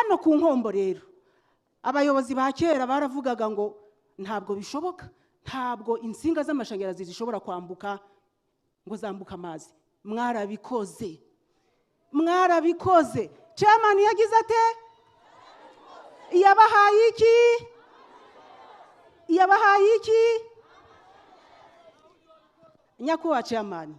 hano ku Nkombo rero abayobozi ba kera baravugaga ngo ntabwo bishoboka, ntabwo insinga z'amashanyarazi zishobora kwambuka ngo zambuka amazi. Mwarabikoze, mwarabikoze. Chairman yagize ate? Yabahaye iki? Yabahaye iki? Nyakubahwa Chairman,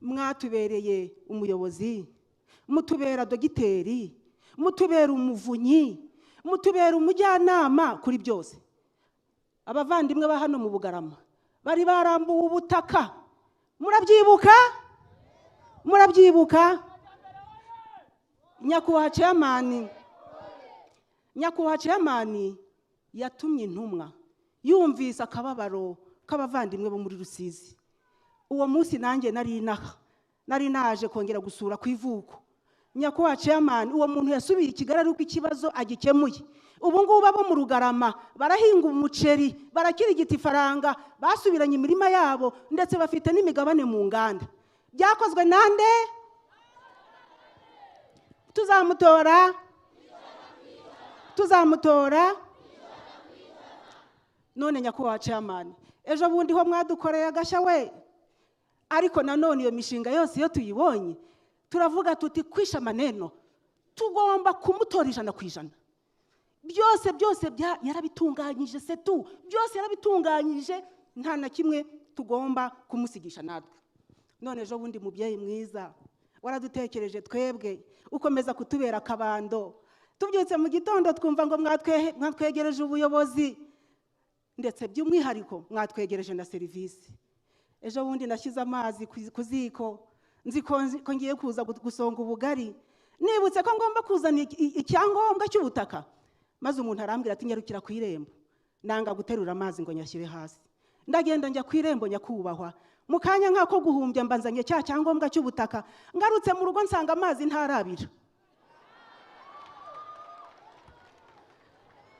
mwatubereye umuyobozi, mutubera dogiteri, mutubera umuvunyi, mutubera umujyanama kuri byose. Abavandimwe ba hano mu Bugarama bari barambuwe ubutaka, murabyibuka? Murabyibuka? Nyakubahwa Chairman yatumye intumwa, yumvise akababaro k'abavandimwe bo muri Rusizi. Uwo munsi nanjye nari naje kongera gusura ku ivuko. Nyakubahwa Chairman, uwo muntu yasubiye Kigali ari uko ikibazo agikemuye. Ubu ngubu abo mu Rugarama barahinga umuceri, barakirigita ifaranga, basubiranye imirima yabo ndetse bafite n'imigabane mu nganda. Byakozwe nande? Tuzamutora. None Nyakubahwa Chairman, ejo bundi ho mwadukoreye agashya we. Ariko nanone iyo mishinga yose iyo tuyibonye turavuga tuti kwisha maneno, tugomba kumutora 100%. Byose yarabitunganyije setu, byose yarabitunganyije, nta na kimwe tugomba kumusigisha natwe. None ejo bundi mubyeyi mwiza waradutekereje twebwe, ukomeza kutubera akabando. Tubyutse mu gitondo twumva ngo mwatwegereje ubuyobozi, ndetse by'umwihariko mwatwegereje na serivisi. Ejo bundi nashyize amazi ku ziko, nzi ko ngiye kuza gusonga ubugari, nibutse ko ngomba kuzana icyangombwa cy'ubutaka. Maze umuntu arambwira ati nyarukira ku irembo. Nanga guterura amazi ngo nyashyire hasi. Ndagenda njya ku irembo nyakubahwa. Mu kanya nkako guhumbya mbanzanye cya cyangombwa cy'ubutaka. Ngarutse mu rugo nsanga amazi ntarabira.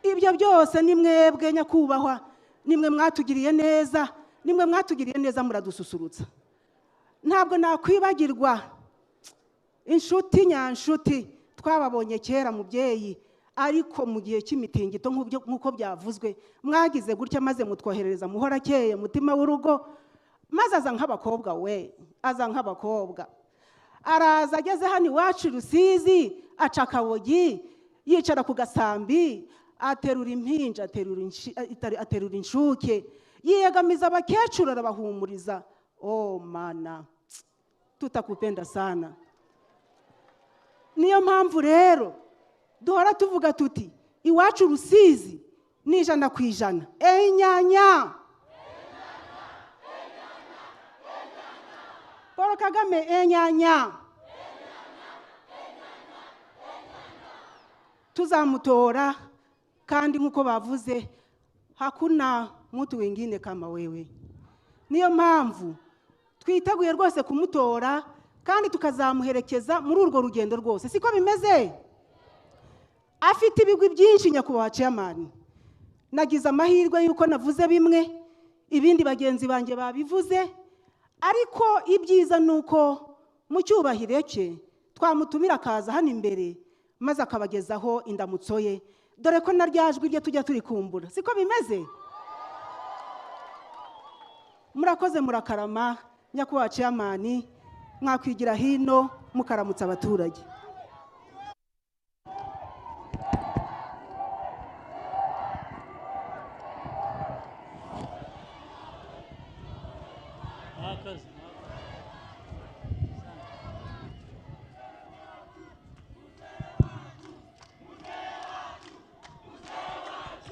Ibyo byose ni mwebwe nyakubahwa, nimwe mwatugiriye neza, nimwe mwatugiriye neza muradususurutsa. Ntabwo nakwibagirwa inshuti nyanshuti twababonye kera mubyeyi, ariko mu gihe cy'imitingito nk'uko byavuzwe mwagize gutya maze mutwoherereza Muhorakeye mutima w'urugo. Maze aza nk'abakobwa we, aza nk'abakobwa. Araza ageze hano iwacu Rusizi, aca akabogi, yicara ku gasambi, aterura impinja, aterura inshuke, yiyegamiza abakecuru arabahumuriza. Oh mana, tutakupenda sana. Niyo mpamvu rero duhora tuvuga tuti iwacu Rusizi ni 100%. Enyanya Paul Kagame, enyanya. Tuzamutora, kandi nkuko bavuze hakuna mtu wengine kama wewe. Niyo mpamvu twiteguye rwose kumutora, kandi tukazamuherekeza muri urwo rugendo rwose. Siko bimeze? Afite ibigwi byinshi Nyakubahwa Chairman. Nagize amahirwe yuko navuze bimwe, ibindi bagenzi banjye babivuze, ariko ibyiza nuko mu cyubahiro cye twamutumira akaza hano imbere maze akabagezaho indamutso ye, dore ko naryajwe iryo tujya turi kumbura. Siko bimeze? Murakoze murakarama Nyakubahwa Chairman, mwakwigira hino mukaramutsa abaturage.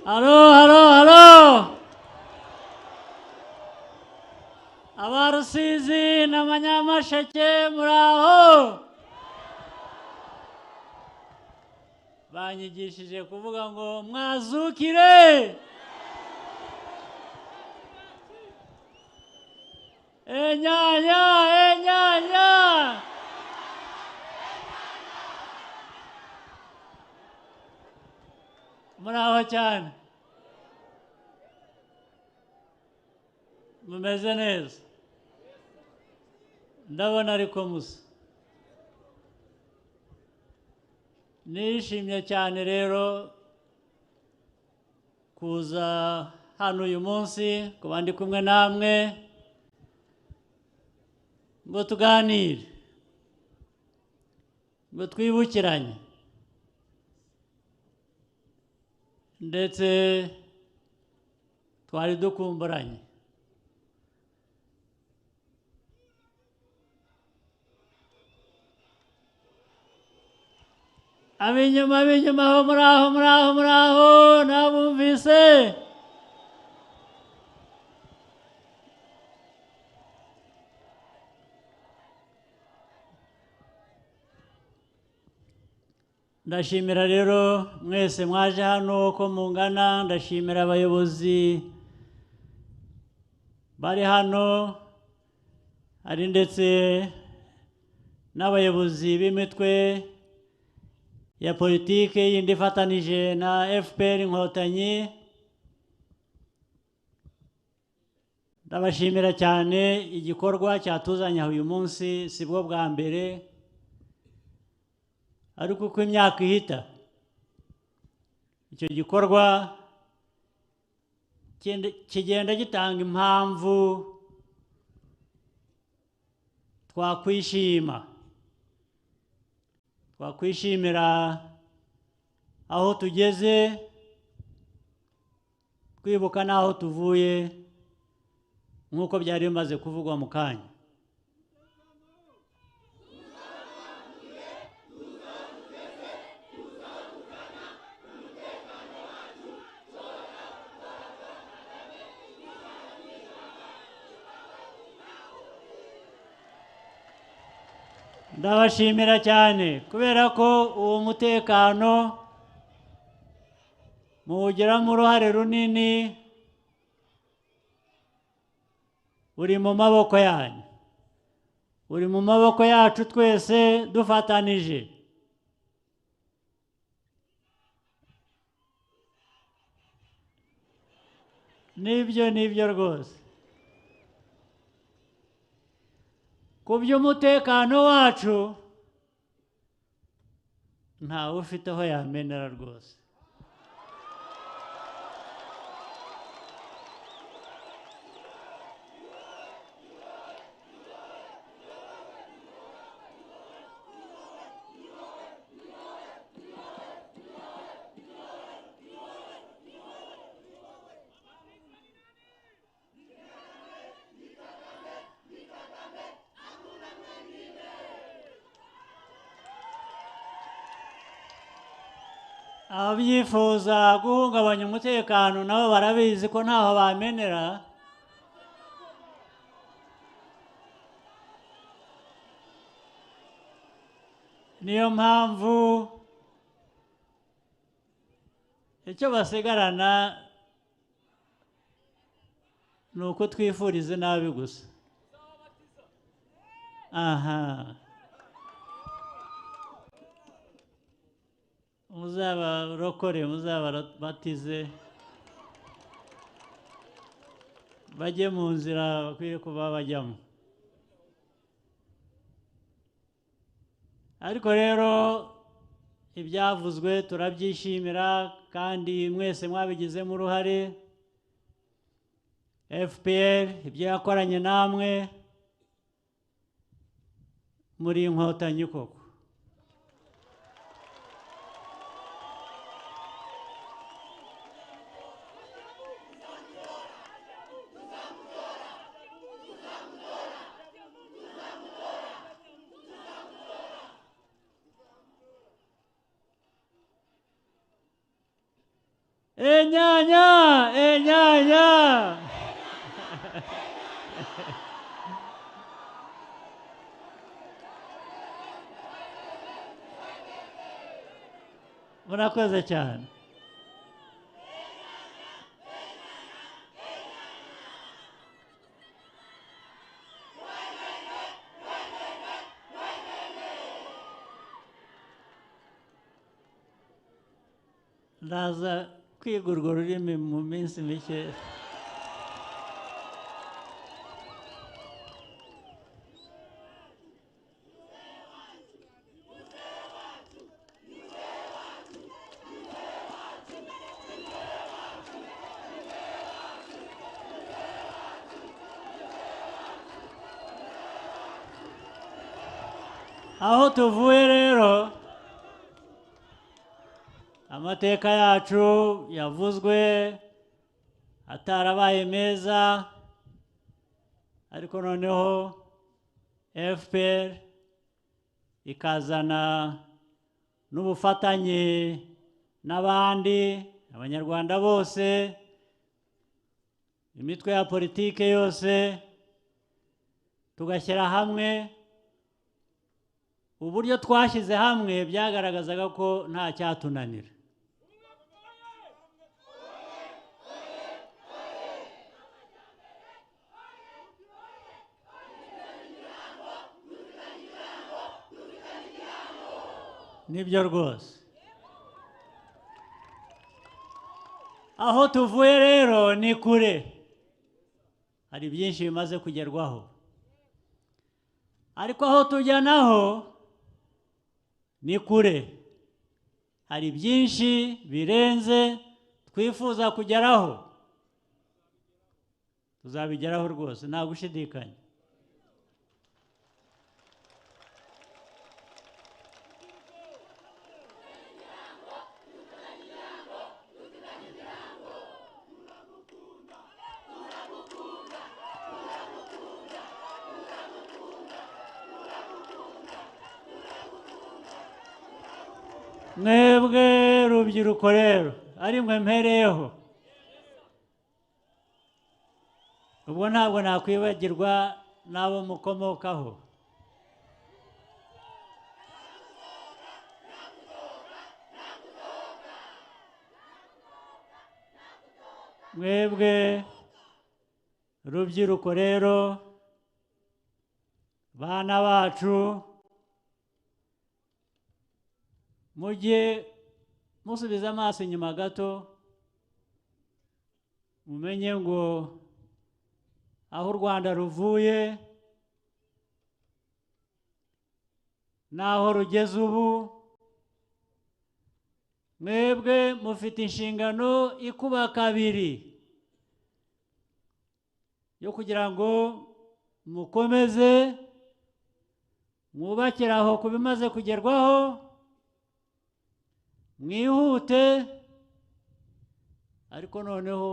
Halo. Abarusizi n'Abanyamasheke muraho. Banyigishije kuvuga ngo mwazukire. Enyanya. Muraho cyane. Mumeze neza. Ndabona ariko musa. nishimye cyane rero kuza hano uyu munsi kuba ndi kumwe namwe ngo tuganire, ngo twibukiranye ndetse twari dukumburanye. Ab'inyuma aho muri aho nabumvise. Ndashimira rero mwese mwaje hano uko mungana, ndashimira abayobozi bari hano, hari ndetse n'abayobozi b'imitwe ya politiki yindi ifatanije na FPR Inkotanyi. Ndabashimira cyane, igikorwa cyatuzanye uyu munsi si bwo bwa mbere, ariko uko imyaka ihita icyo gikorwa kigenda gitanga impamvu twakwishimira aho tugeze, twibuka n'aho tuvuye nk'uko byari bimaze kuvugwa mu kanya. Ndabashimira cyane kubera ko uwo mutekano muwugiramo uruhare runini, uri mu maboko yanyu, uri mu maboko yacu twese dufatanije. Nibyo rwose. Ku by'umutekano wacu ntawe ufite aho yamenera rwose. Abyifuza guhungabanya umutekano nabo barabizi ko ntaho bamenera. Niyo mpamvu icyo basigarana ni uko twifurize nabi gusa. Aha, muzabarokore, muzabatize, bajye mu nzira bakwiye kuba bajyamo. Ariko rero ibyavuzwe turabyishimira kandi mwese mwabigizemo uruhare. FPR ibyo yakoranye namwe, muri Inkotanyi koko. Enyanya. Murakoze cyane. Ndaza kwiga urwo rurimi mu minsi mike. aho tuvuye rero amateka yacu yavuzwe atarabaye meza, ariko noneho FPR ikazana n'ubufatanye n'abandi abanyarwanda bose, imitwe ya politike yose, tugashyira hamwe. Uburyo twashyize hamwe byagaragazaga ko nta cyatunanira. Nibyo rwose. Aho tuvuye rero ni kure, hari byinshi bimaze kugerwaho, ariko aho tujya naho ni kure, hari byinshi birenze twifuza kugeraho. Tuzabigeraho rwose, nta gushidikanya. Mwebwe rubyiruko rero ari mwe mpereyeho, ubwo ntabwo nakwibagirwa n'abo mukomokaho. Mwebwe rubyiruko rero, bana bacu, mujye musubiza amaso inyuma gato, mumenye ngo aho u Rwanda ruvuye n'aho rugeze ubu, mwebwe mufite inshingano ikuba kabiri yo kugira ngo mukomeze mwubakire aho ku bimaze kugerwaho, mwihute, ariko noneho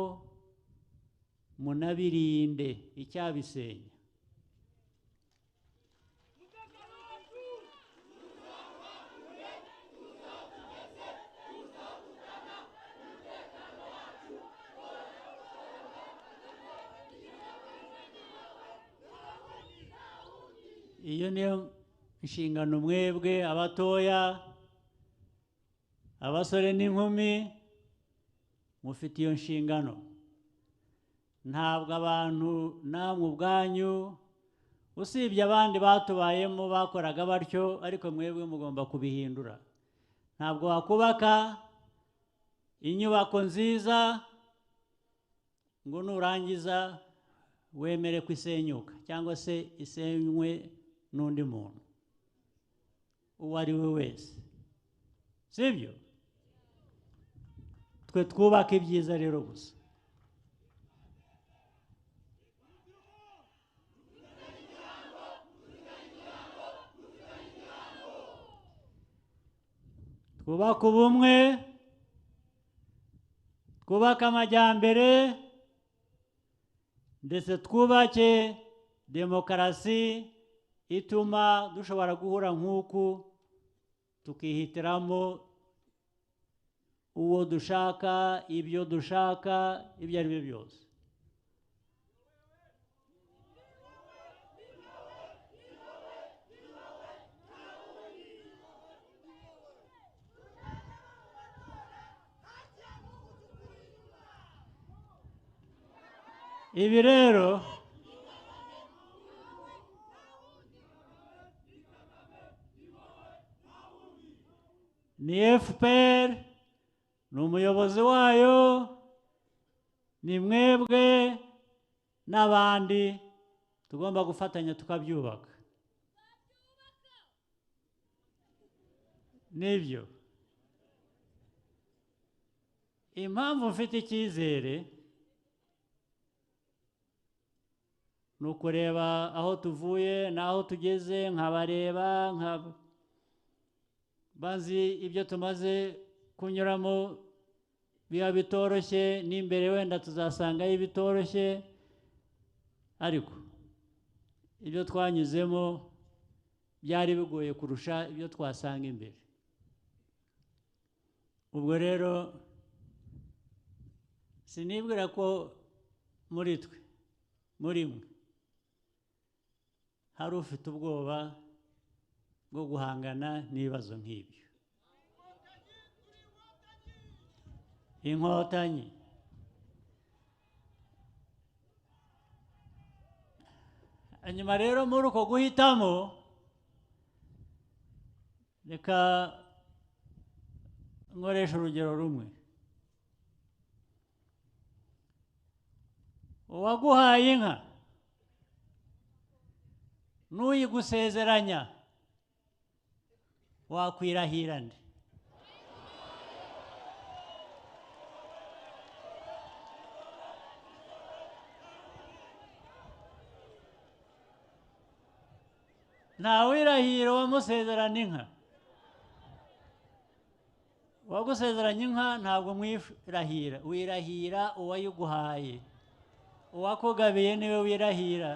munabirinde icyabisenya. Iyo niyo inshingano mwebwe abatoya, abasore n'inkumi, mufite iyo nshingano. Ntabwo abantu namwe ubwanyu, usibye abandi batubayemo bakoraga batyo, ariko mwebwe mugomba kubihindura. Ntabwo wakubaka inyubako nziza ngo nurangiza wemere ko isenyuka cyangwa se isenywe n'undi muntu uwo ari we wese, sibyo? Twe twubaka ibyiza rero gusa. Twubaka ubumwe, twubaka amajyambere, ndetse twubake demokarasi ituma dushobora guhura nk'uku, tukihitiramo uwo dushaka, ibyo dushaka, ibyo ari byo byose. Ibi rero ni FPR, ni umuyobozi wayo, ni mwebwe n'abandi tugomba gufatanya tukabyubaka. Nibyo impamvu mfite icyizere, ni ukureba aho tuvuye n'aho tugeze, nkabareba bazi ibyo tumaze kunyuramo biba bitoroshye, n'imbere wenda tuzasangayo bitoroshye, ariko ibyo twanyuzemo byari bigoye kurusha ibyo twasanga imbere. Ubwo rero sinibwira ko muri twe, muri mwe, hari ufite ubwoba bwo guhangana n'ibibazo nk'ibyo. Inkotanyi hanyuma rero muri uko guhitamo, reka nkoresha urugero rumwe. Uwaguhaye inka n'uyigusezeranya wakwirahira nde? Ntawirahira uwamusezerana inka. Uwagusezeranya inka ntabwo mwirahira, wirahira uwayiguhaye. Uwakugabiye niwe wirahira.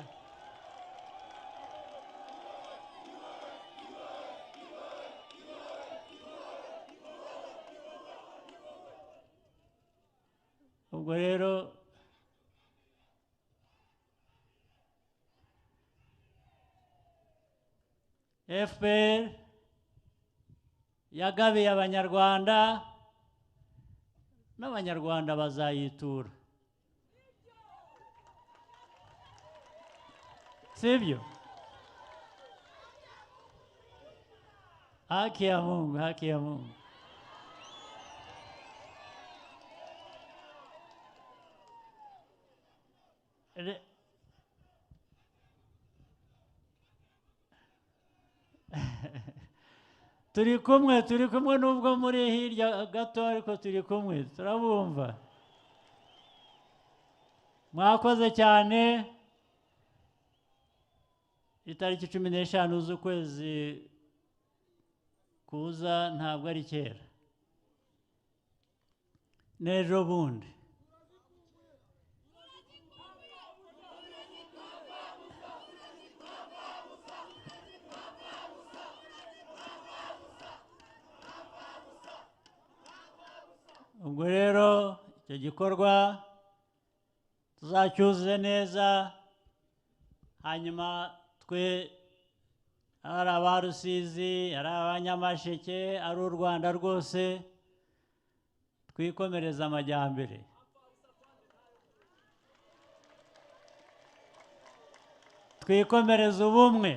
Ubwo rero FPR yagabiye Abanyarwanda, n'Abanyarwanda bazayitura, sibyo? Haki ya Mungu, haki ya Mungu. Turi kumwe nubwo muri hirya gato, ariko turi kumwe, turabumva. Mwakoze cyane. Itariki 15 z'ukwezi kuza ntabwo ari kera, n'ejo bundi. Ubwo rero icyo gikorwa tuzacyuzuze neza, hanyuma twe ari aba Rusizi, ari Abanyamasheke, ari u Rwanda rwose, twikomereza amajyambere. Twikomereza ubumwe,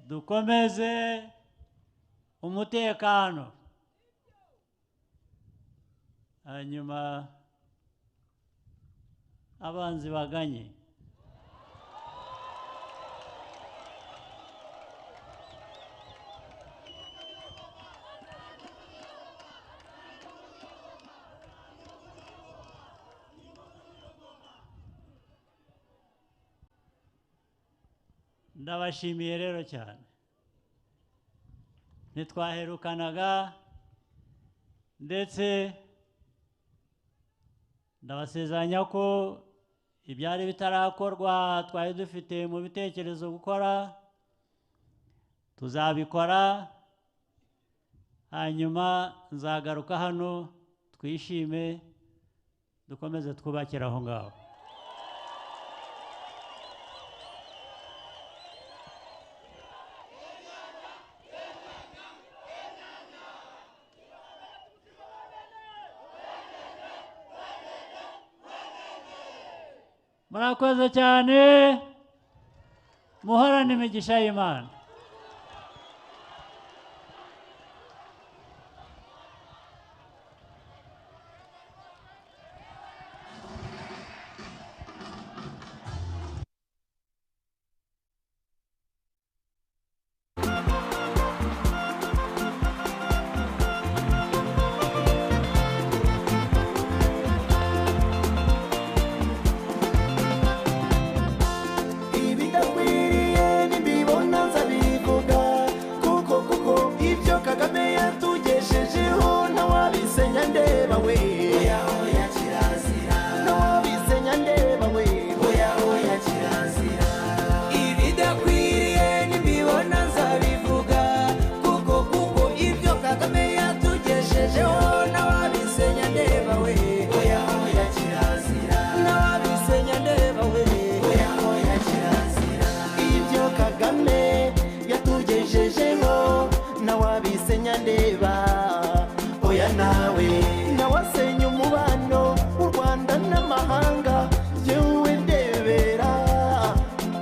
dukomeze umutekano, hanyuma abanzi baganye. Ndabashimiye rero cyane. Ntitwaherukanaga, ndetse ndabasezeranya ko ibyari bitarakorwa twari dufite mu bitekerezo gukora tuzabikora, hanyuma nzagaruka hano twishime, dukomeze twubakire aho ngaho. Murakoze cyane, muhorane imigisha y'Imana. Kagame yatugeshejeho nawabisenya ndeba we oya oya kirazira nawabisenya ndeba we oya oya kirazira ibidakwiriye nibibona nzabivuga kuko ibyo Kagame yatugeshejeho nawabisenya ndeba we oya oya kirazira nawabisenya ndeba we oya oya kirazira ibyo Kagame yatugeshejeho nawabisenya ndeba oya nawe nawasenya umubano w'u Rwanda n'amahanga yewe ndebera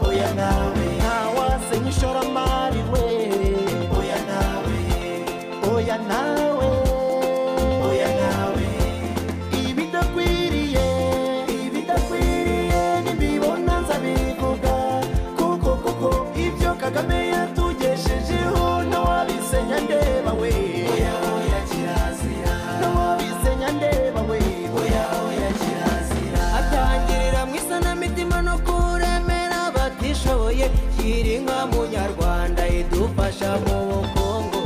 oya nawe nawasenya ishoramari we oya nawe oya nawe oya nawe ibidakwiriye nibibona nzabivuga kuko ibyo Kagame yatugeshejeho nawabisenya ndeba we oya oya kirazira nawabisenya ndeba we oya oya kirazira atangirira mu isanamitima no kuremera abatishoboye Girinka munyarwanda idufasha mu bukungu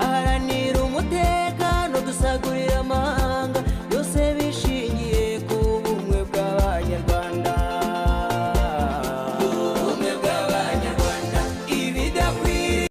aharanira umutekano dusagurira